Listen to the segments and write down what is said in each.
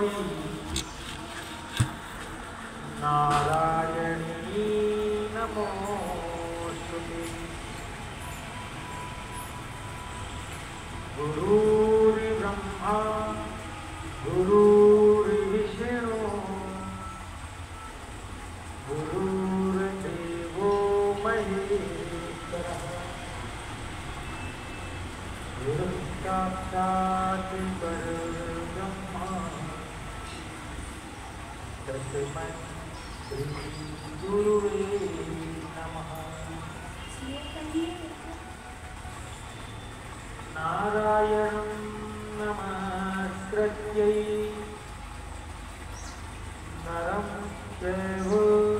गौरी नारायणी नमोस्तुते। गुरुर्ब्रह्मा गुरुर्विष्णु गुरुर्देवो महेश्वरः गुरुः साक्षात् परब्रह्म तस्मै श्री गुरुवे नमः। नारायणं नमस्कृत्य नरं चैव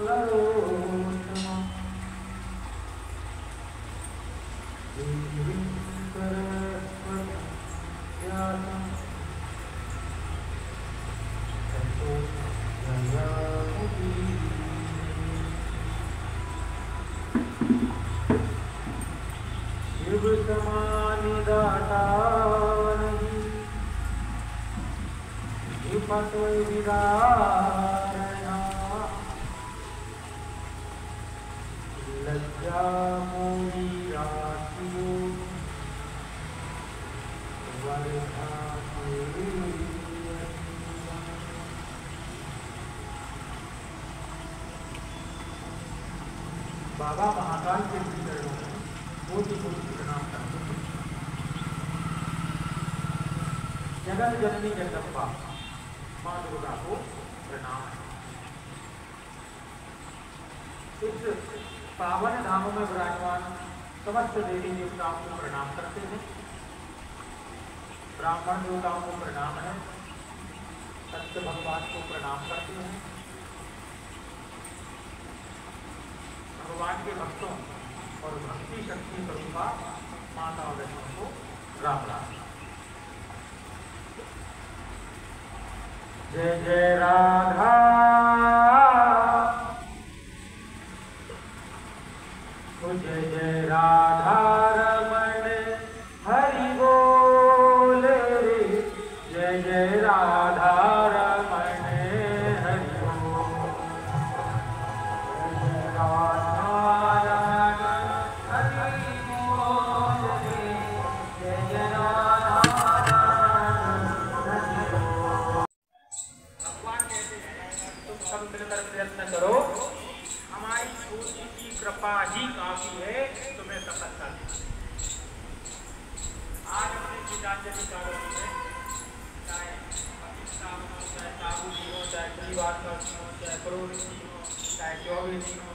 नरोत्तमं देवीं सरस्वतीं व्यासं ततो जयमुदीरये। शिव समान दाता नहीं हिम्मत विदारणा लज्जा मोरी राखियो वर्धा बाबा महाकाल के चरणों में कोटि कोटि प्रणाम करते हैं। जगत जननी जगदम्बा मां दुर्गा को प्रणाम है। इस पावन धामों में विराजमान समस्त देवी देवताओं को प्रणाम करते हैं। ब्राह्मण देवताओं को प्रणाम है। सत्य भगवान को प्रणाम करते हैं। भगवान के भक्तों और भक्ति शक्ति स्वरूपा माता और बहनों को राम राम। जय जय राधा जय जय राधा रमण हरि बोल रे। जय जय राधा रमण हरि बोल। जय राधा प्रयत्न करो, हमारी छोटी की कृपा ही काफी है तुम्हें सफलता देने। आज अपने गीतांजलि कारोबार में चाहे पाकिस्तान हो, चाहे काबुली हो, चाहे श्रीवास्तव हो, चाहे करोड़ी हो, चाहे चौबीसी हो,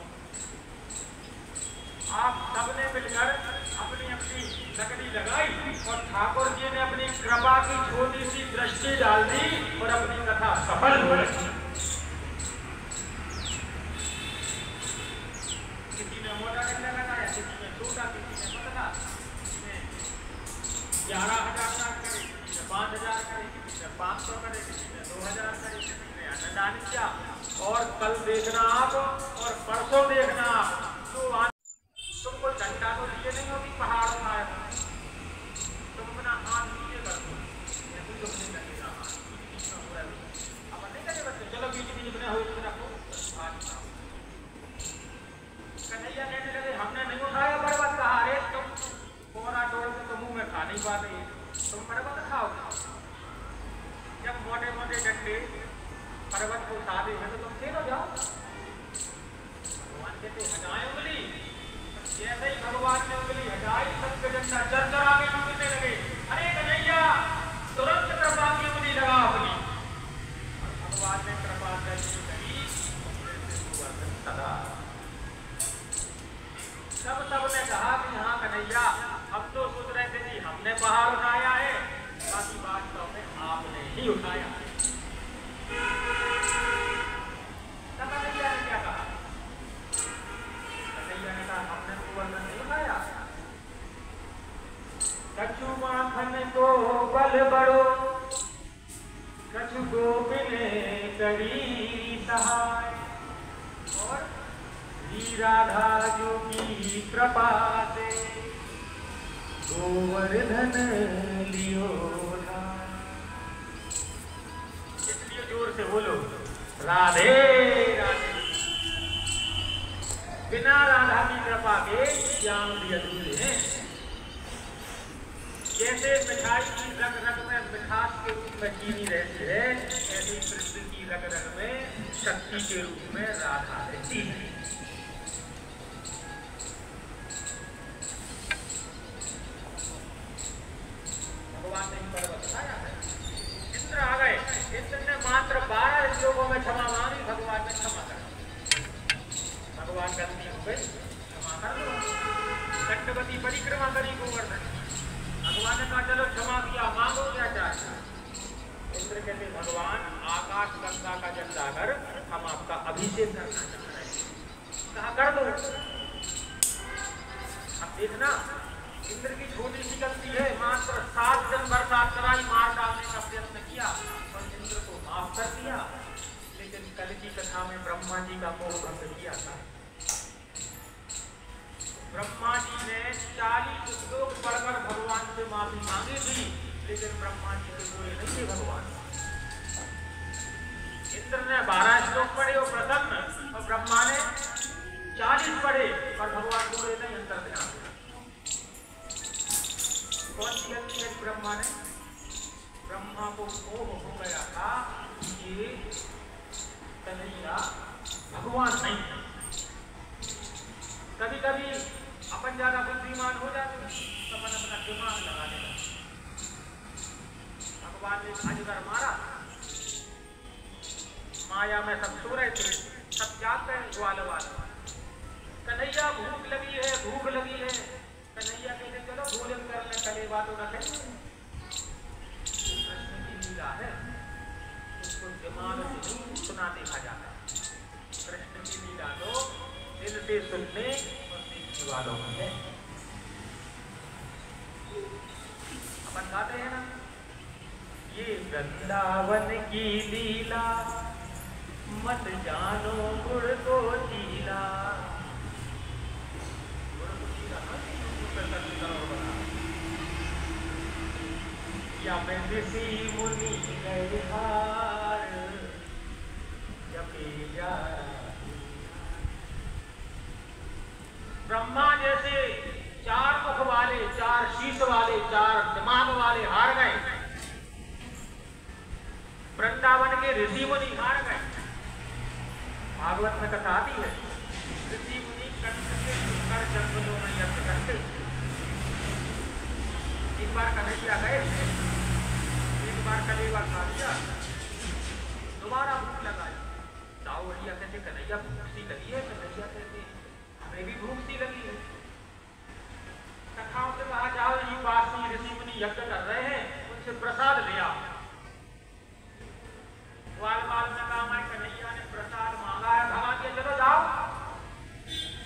आप सबने मिलकर अपनी अपनी लकड़ी लगाई और ठाकुर जी ने अपनी कृपा की छोटी सी दृष्टि डाल दी और अपनी कथा सफल हो गई। मोटा डंडा लगाया, किसी में छोटा, किसी में पतला, किसी में 11,000 करे, किसी में 5,000 करे, किसी में 500 करे, किसी में 2,000 करे, किसी में अन्नदान किया। और कल देखना आप और परसों देखना आप, तो तुम कोई डंडा तो लिए नहीं होगी पहाड़ उठाए, तुम अपना हाथ नीचे कर दो, कुछ नहीं लगेगा हाथ अब नहीं करेगा। चलो बीच बीच में हो रखो हाथ। कन्हैया कहने लगे हमने नहीं उठाया पर्वत कहा। अरे तुम कोना तोड़ के तो मुंह में खा नहीं पाते, तुम पर्वत खाओगे। जब मोटे मोटे डंडे पर्वत को उठा दे तो तुम खेलो जाओ। भगवान कहते हटाए उंगली, जैसे ही भगवान ने उंगली हटाई सबके डंडा चरचरा के उंगलने लगे। अरे कन्हैया तुरंत कृपा की उंगली लगा अपनी। भगवान ने कृपा करी सदा। सबने कहा कि हाँ कन्हैया अब तो सोच रहे थे कि हमने पहाड़ उठाया है, बाकी वास्तव में आपने ही उठाया है। कन्हैया ने क्या कहा? कन्हैया ने कहा हमने तो वर्णन नहीं उठाया। कछु माखन को बल बड़ो, कछु गोपिन करी सहाय, और राधा जो की कृपा से गोवर्धन लियो। इसलिए से बोलो राधे राधे। बिना राधा की कृपा के श्याम भी अधूरे हैं। जैसे मिठाई की रग रग में मिठास के रूप में चीनी रहती है, ऐसी कृष्ण की रग रग में शक्ति के रूप में राधा रहती है। भगवान ने पर्वत बताया है। इंद्र आ गए, इंद्र ने मात्र 12 श्लोकों में क्षमा मांगी, भगवान ने क्षमा कर। भगवान गलती हो गई, क्षमा कर दो। दंडवती परिक्रमा करी गोवर्धन, भगवान ने कहा चलो क्षमा किया, मांगो क्या चाहे। इंद्र कहते भगवान आकाश गंगा का जल लाकर हम आपका अभिषेक करना चाह रहे हैं। कहा कर दो। अब देखना इंद्र की छोटी सी गलती है, मात्र 7 दिन बरसात कराई, मार डालने का प्रयत्न किया और इंद्र को माफ कर दिया। लेकिन कल की कथा में ब्रह्मा जी का मोह भंग किया था। ब्रह्मा जी ने 40 श्लोक पढ़कर भगवान से माफी मांगी थी, लेकिन ब्रह्मा जी के बोले नहीं थे भगवान। इंद्र ने 12 श्लोक पढ़े और प्रसन्न, और ब्रह्मा ने 40 पढ़े और भगवान बोले नहीं, अंतर ध्यान। कौन सी गलती है ब्रह्मा ने? ब्रह्मा को मोह हो गया था कि कन्हैया भगवान नहीं। कभी कभी अपन ज्यादा बुद्धिमान हो जाते हैं, अपन अपना दिमाग लगाने लगते। भगवान ने अजगर मारा, माया में सब सो रहे थे, सब जाग गए ग्वाल वाले। कन्हैया भूख लगी है, भूख लगी है। कन्हैया कहते चलो भोजन कर ले, कलेवा तो रखे। कृष्ण की लीला है, उसको दिमाग से नहीं सुना देखा जाता। कृष्ण की लीला तो दिल से सुनने और देखने वालों में है। अपन गाते हैं ना, ये वृंदावन की लीला मत जानो गुड़ को चीला। या मैं ऋषि मुनि गए हार जपे जा। ब्रह्मा जैसे 4 मुख वाले, 4 शीश वाले, 4 दिमाग वाले हार गए। वृंदावन के ऋषि मुनि हार गए। भागवत में कथा आती है, ऋषि मुनि कंठ से कर जंगलों में यज्ञ करते। एक बार कन्हैया गए, एक बार कलेवा खा लिया, दोबारा भूख लगाई। दाऊदिया कहते कन्हैया भूख सी लगी है। कन्हैया कहते हमें भी भूख सी लगी है। कथाओं से कहा जाओ, ये पास में ऋषि मुनि यज्ञ कर रहे हैं, उनसे प्रसाद लिया। ग्वाल बाल में काम है, कन्हैया ने प्रसाद मांगा है, भगवान के चलो जाओ,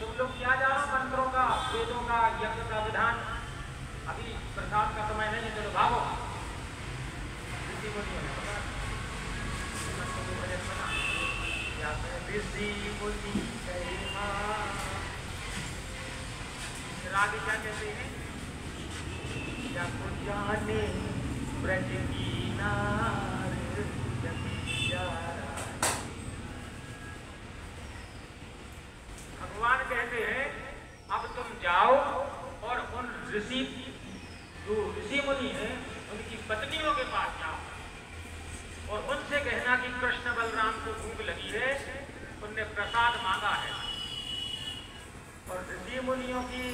तुम लोग क्या जानो मंत्रों का, वेदों का, यज्ञ का विधान, अभी प्रसाद का समय नहीं है, चलो भागो। ऋषि मुनि ने बना ऋषि मुनि गए हार। आगे क्या कहते हैं, या को जाने ब्रज की नार भगवान कहते हैं अब तुम जाओ और उन ऋषि जो ऋषि मुनि हैं उनकी पत्नियों के पास जाओ और उनसे कहना कि कृष्ण बलराम को भूख लगी है, उनने प्रसाद मांगा है। और ऋषि मुनियों की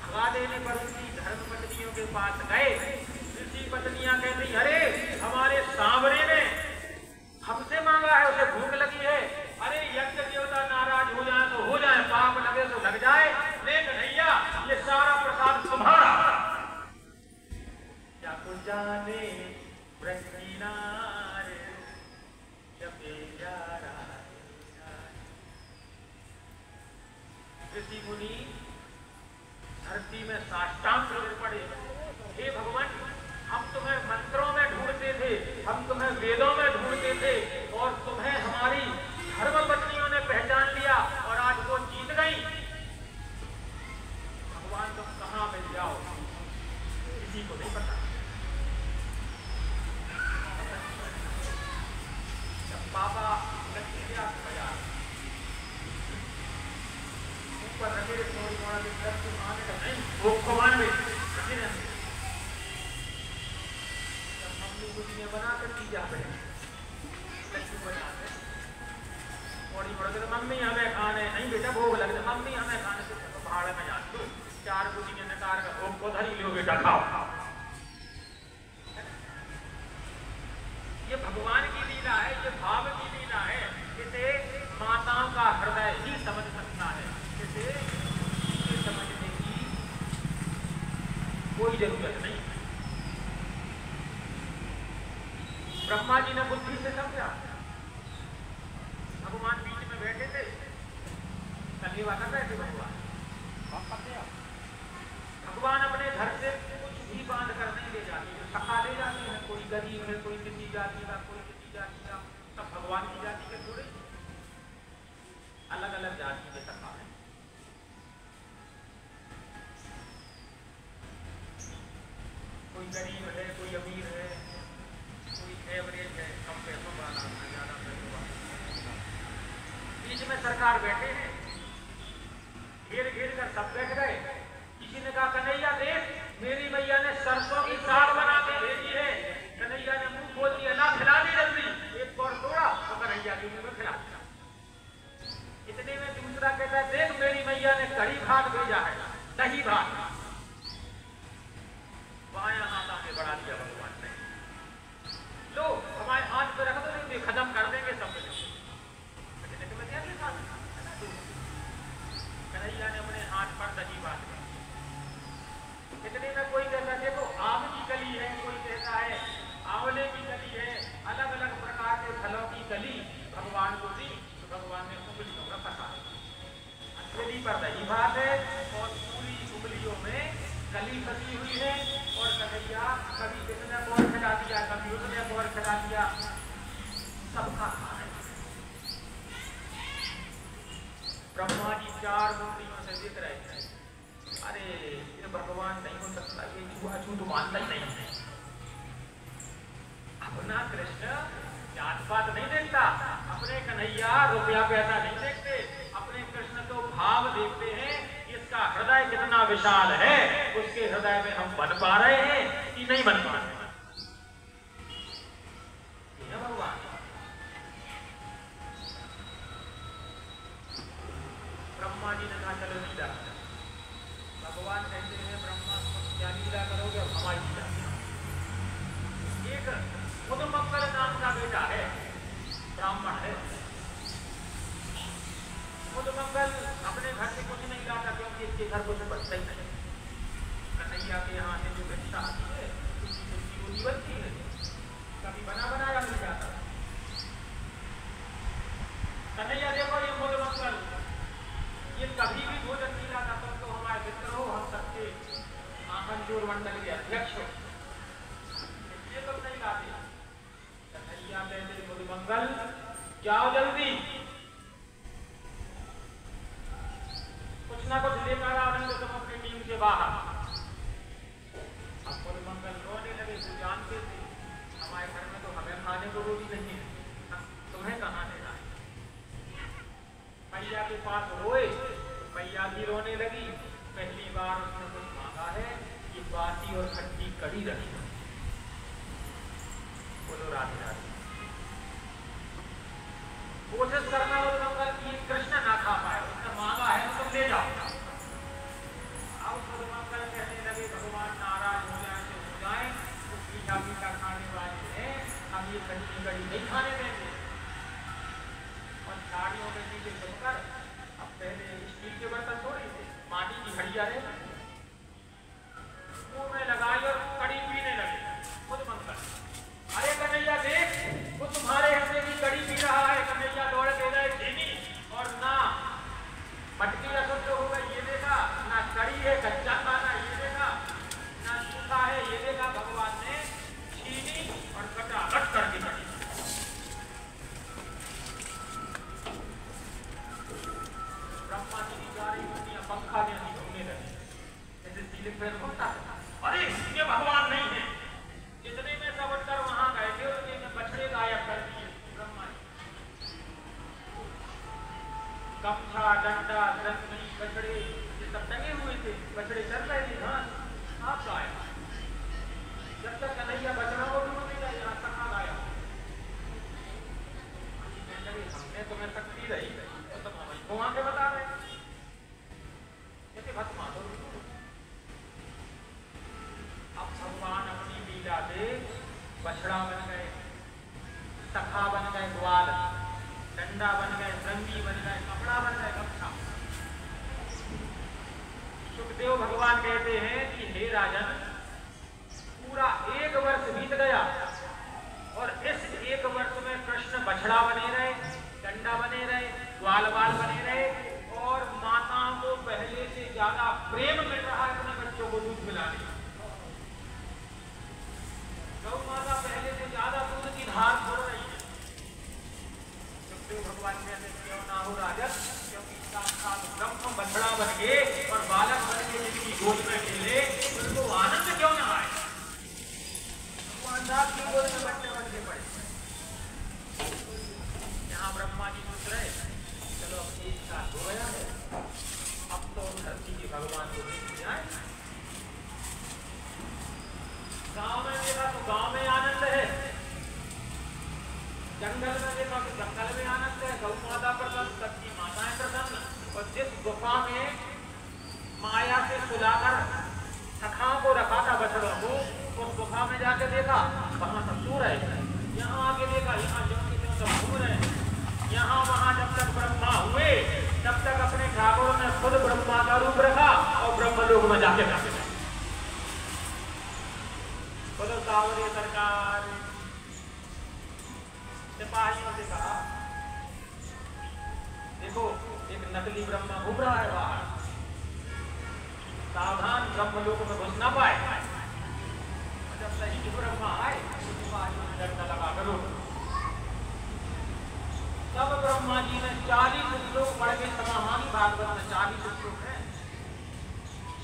भगा देने पर उनकी धर्म पत्नियों के पास गए। ऋषि पत्नियां कहती अरे हमारे सांवरे ने हमसे मांगा है, उसे भूख लगी है। अरे यज्ञ देवता नाराज हो जाए तो हो जाए, पाप लगे तो लग जाए, लेकिन भैया ये सारा प्रसाद तुम्हारा। क्या कुछ जाने ब्रज की नार जपे जा रहा है। ऋषि मुनि धरती में साष्टांग गिर पड़े। हे भगवान, हम तुम्हें मंत्रों में ढूंढते थे, हम तुम्हें वेदों में ढूंढते थे, और तुम्हें हमारी धर्म पत्नियों ने पहचान लिया और आज वो जीत गई। भगवान तुम कहां मिल जाओ किसी को नहीं पता। बाबा लक्ष्मी व्यास बाजार ऊपर रखे थोड़ी मोड़ा के दर्द को आने का नहीं वो कमान में मम्मी कुछ ने बना कर दी जाते लक्ष्मी बाजार में थोड़ी मोड़ा के मम्मी हमें खाने नहीं बेटा भोग लगते मम्मी हमें खाने से पहाड़ में जाते 4 कुछ ने नकार का भोग को धरी लो बेटा खाओ। ये भगवान की लीला है, ये भाव की लीला है। इसे माताओं का हृदय ही समझ सकता है, इसे समझने की कोई जरूरत नहीं। ब्रह्मा जी ने बुद्धि से समझा, भगवान बीच में बैठे थे, कलीवा कर रहे थे भगवान अपने घर से कुछ भी बांध कर नहीं ले जाते, जो सखा ले जाते हैं, कोई गरीब है, कोई किसी जाति का, कोई किसी जाति का, सब भगवान की जाति के थोड़े अलग अलग जाति के सखा है। कोई गरीब है, कोई अमीर है, कोई एवरेज है, कम पैसों वाला, ज्यादा पैसों वाला। बीच में सरकार बैठे हैं, घेर घेर कर सब बैठ गए। किसी ने कहा कन्हैया देख मेरी मैया ने सरसों की साग बना के भेजी है। कन्हैया ने मुंह खोल दिया, ना खिला दी जल्दी, एक और तोड़ा तो कन्हैया के मुंह में खिला दिया। इतने में दूसरा कहता है देख मेरी मैया ने कढ़ी भात भेजा है, दही भात। बाया हाथ आगे बढ़ा दिया भगवान ने, लो हमारे हाथ पे रख दो, नहीं खत्म कर देंगे सब। कन्हैया ने अपने हाथ पर दही भात। इतने में कोई कहता है देखो आम की कली है, कोई कहता है आंवले की कली है, अलग अलग प्रकार के फलों की कली भगवान को दी। तो भगवान ने उंगलियों में फंसा अंजलि पर दही भात है और पूरी उंगलियों में कली फंसी हुई है। और कन्हैया कभी किसने कौन खिला दिया, कभी उसने कौन खिला दिया, सबका खा है। ब्रह्मा जी 4 मूर्तियों से देख रहे थे, अरे ये भगवान नहीं हो सकता, ये छुआछूत मानता ही नहीं है। अपना कृष्ण जात पात नहीं देखता, अपने कन्हैया रुपया पैसा नहीं देखते, अपने कृष्ण तो भाव देखते हैं। इसका हृदय कितना विशाल है, उसके हृदय में हम बन पा रहे हैं कि नहीं बन पा रहे हैं। भगवान ब्रह्मा जी ने कहा चलो लीला। भगवान कहते हैं ब्रह्मा क्या लीला करोगे, हमारी लीला। एक मधुमक्खल नाम का बेटा है, ब्राह्मण है। मधुमक्खल अपने घर से कुछ नहीं लाता, क्योंकि इसके घर कुछ बचता ही नहीं। कन्हैया के यहाँ से जो भिक्षा आती है उसकी रोटी बनती है, कभी बना बनाया मिल जाता है। कन्हैया देखो ये मधुमक्खल ये कभी भी भोजन नहीं लाता, तो हमारे मित्र हो, हम सबके मंजूर मंडल के अध्यक्ष हो, ये तो नहीं लाते। कन्हैया कहते मधुमंगल जाओ जल्दी, कुछ ना कुछ लेकर आओ, नहीं तो तुम अपनी टीम से बाहर। अब मधुमंगल रोने लगे, वो जानते थे हमारे घर में तो हमें खाने को रोटी नहीं है, तुम्हें कहाँ देना है। मैया के पास रोए, मैया भी रोने लगी। पहली बार उसने कुछ मांगा है, ये बासी और खट्टी कढ़ी रखी। बोलो राधे राधे। कोशिश करना मधुमंगल की कृष्ण ना खा पाए, उसने मांगा है तो तुम ले जाओ। अब मधुमंगल कहने लगे भगवान नाराज हो जाए तो हो जाए, वो मीठा मीठा खाने वाले हैं, हम ये खट्टी कढ़ी नहीं खाने देंगे। और झाड़ियों के नीचे छुपकर, अब पहले स्टील के बर्तन थोड़ी थे, माटी की घड़िया रहे, मुंह में लगाई और कड़ी पीने लगे। मधुमंगल अरे कन्हैया देख वो तुम्हारे हिस्से की कड़ी पी रहा है। कन्हैया दौड़ के गए, चीनी और ना मटकी अशुद्ध हो गई ये देखा, ना कड़ी है कच्चा खाना ये देखा, ना सूखा है ये देखा। भगवान ने चीनी और कटा कट करके कड़ी। ब्रह्मा जी की सारी दुनिया पंखा जैसी घूमने लगी। कमछा, डंडा, रस्सी, बछड़े ये सब टंगे हुए थे। बछड़े चल रहे थे। हाँ, आप गाया जब तक कन्हैया बछड़ा को ढूंढ नहीं जाए, यहाँ तक आ गाया। हमने तुम्हें शक्ति रही तो तुम हमको आके बता रहे भस्मा तो। अब भगवान अपनी लीला से बछड़ा बन गए, सखा बन गए, ग्वाल, डंडा बन गए, रंगी बन गए, कपड़ा बन गए, गमछा। सुखदेव भगवान कहते हैं कि हे राजन, पूरा 1 वर्ष बीत गया और इस 1 वर्ष में कृष्ण बछड़ा बने रहे, डंडा बने रहे, ग्वाल बाल बने रहे और माताओं को पहले से ज्यादा प्रेम मिल रहा है अपने बच्चों को दूध पिलाने। गौ माता पहले से ज्यादा दूध की धार छोड़ रही है। सुखदेव भगवान कहते क्यों ना हो राजन, क्योंकि साक्षात ब्रह्म बछड़ा बन के और बालक बन के जिनकी गोद में खेले उनको आनंद क्यों ना आए। भगवान की गोद में बच्चे बन के पड़े। यहाँ ब्रह्मा जी सोच रहे चलो अब 1 साल हो गया है, अब तो धरती के भगवान को देख जाए। गांव में देखा तो गांव में आनंद है, जंगल में देखा तो जंगल में आनंद है, गौ माता प्रसन्न, सबकी माताएं प्रसन्न। और जिस गुफा में माया से सुलाकर सखाओं को रखा था बछड़ों को, उस गुफा में जाके देखा वहां सब सो रहे। यहाँ आके देखा यहाँ जो सब घूम रहे हैं। यहाँ वहां जब तक ब्रह्मा हुए तब तक अपने ठाकुर ने खुद ब्रह्मा का रूप रखा और ब्रह्मलोक में जाके बैठे। बोलो सावरे सरकार। सिपाहियों से कहा देखो एक नकली ब्रह्मा घूम रहा है बाहर, सावधान ब्रह्मलोक में घुस ना पाए। जब सही ब्रह्मा आए सिपाहियों ने डरना लगा करो। तब ब्रह्मा जी ने 40 श्लोक पढ़ के क्षमा मांगी। भागवत में 40 श्लोक है,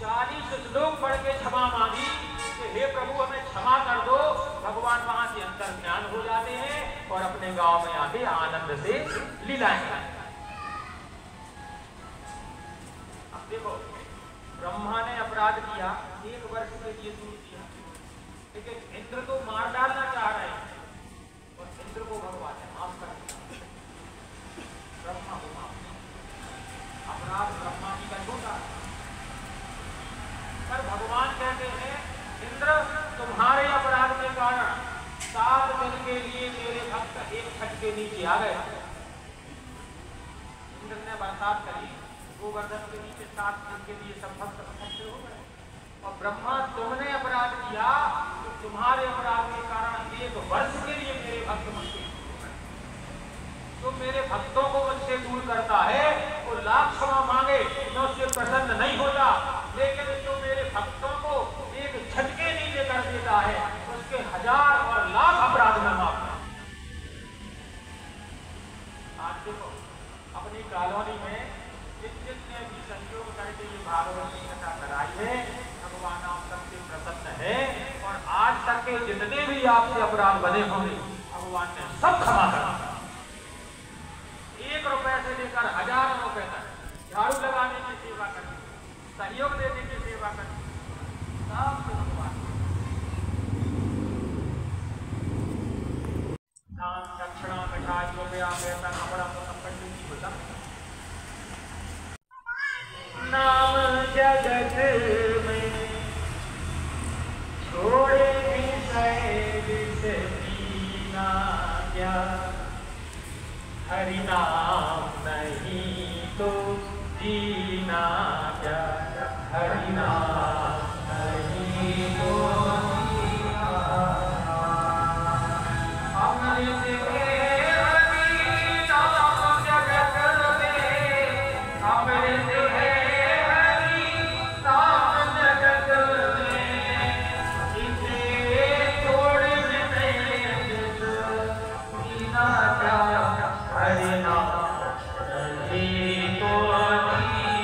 40 श्लोक पढ़ के क्षमा मांगी कि हे प्रभु हमें क्षमा कर दो। भगवान वहां से अंतर ज्ञान हो जाते हैं और अपने गांव में आके आनंद से लीलाएं करते हैं। अब देखो ब्रह्मा ने अपराध किया, 1 वर्ष के लिए दूर किया, लेकिन इंद्र को मार डालना चाह रहे हैं और इंद्र को भगवान ने माफ कर दिया। ब्रह्मा को माफ, अपराध ब्रह्मा की का छोटा। पर भगवान कहते हैं इंद्र तुम्हारे अपराध के कारण 7 दिन के लिए मेरे भक्त एक छत के नीचे आ गए। इंद्र ने बरसात करी, गोवर्धन के नीचे 7 दिन के लिए सब भक्त इकट्ठे हो गए। और ब्रह्मा तुमने अपराध किया तो तुम्हारे अपराध के कारण 1 वर्ष के लिए मेरे भक्त मुझसे तो मेरे भक्तों को मुझसे दूर करता है वो लाख क्षमा मांगे मैं उससे प्रसन्न नहीं होता, लेकिन जो मेरे भक्तों को एक झटके नीचे कर देता है उसके 1000 और लाख अपराध में माफ कर। आज देखो अपनी कॉलोनी में जितने भी संयोग करके ये भागवत की कथा कराई है भगवान आप सबसे प्रसन्न है और आज तक के जितने भी आपसे अपराध बने होंगे भगवान ने सब क्षमा कर। 1 रुपए से लेकर 1000 रुपए तक झाड़ू लगाने की सेवा करनी, सहयोग देने की सेवा करनी, सब भगवान दान दक्षिणा मिठाइयों में आप ऐसा कपड़ा तो संपत्ति नहीं होता। नाम जगत में छोड़े विषय पीना क्या, हरि नाम नहीं तो जीना क्या, हरि नाम नहीं तो जीना। अमृत है हरि नाम जगत में, अमृत है हरि नाम जगत में, इसे छोड़ जीना क्या, हरि नाम नहीं तो जीना।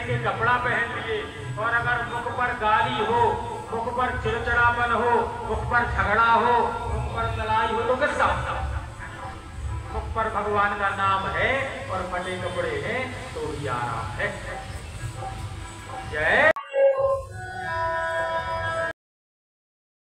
के कपड़ा पहन लिए, और अगर मुख पर गाली हो, मुख पर चिड़चिड़ापन हो, मुख पर झगड़ा हो, मुख पर लड़ाई हो, तो किसका मुख पर भगवान का नाम है और फटे कपड़े हैं तो ही आराम है। जय